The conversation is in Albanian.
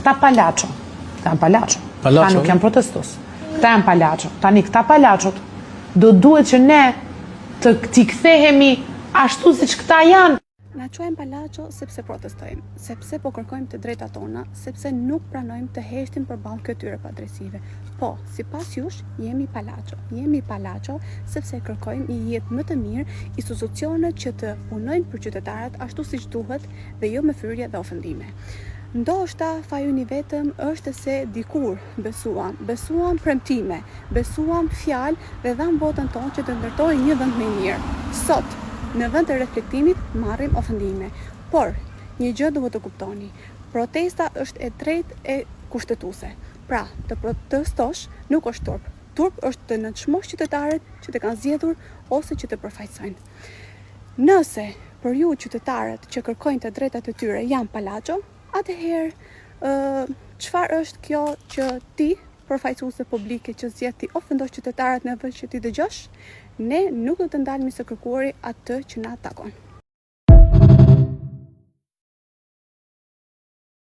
këta palacho. Këta janë palacho. Këta nuk janë protestus. Këta janë palacho. Tani këta palachot do duhet që ne t'i kthehemi ashtu siç këta janë. Na quajmë palacho sepse protestojmë, sepse po kërkojmë të drejtat tona, sepse nuk pranojmë të heshtim përballë këtyre padrejtësive. Po, sipas jush, jemi palacho. Jemi palacho sepse kërkojmë një jetë më të mirë, institucione që të punojnë për qytetarët ashtu siç duhet dhe jo me fryrje dhe ofendime. Ndoshta fajuni vetëm është se dikur besuam premtime, besuam fjalë dhe dham votën tonë që të ndërtojë një vend më i mirë. Sot, në vend të reflektimit marrim ofendime. Por, një gjë duhet të kuptoni. Protesta është e drejtë e kushtetuese. Pra, të protestosh nuk është turp. Turp është të nënçmosh qytetarët që të kanë zgjedhur ose që të përfaqësojnë. Nëse për ju qytetarët që kërkojnë të drejtat e tyre janë palacho, atëherë çfarë është kjo që ti përfaqësuese publike që zgjedh ti ofendosh qytetarët në vend që ti dëgjosh? Ne nuk do të ndalemi së kërkuari atë që na takon.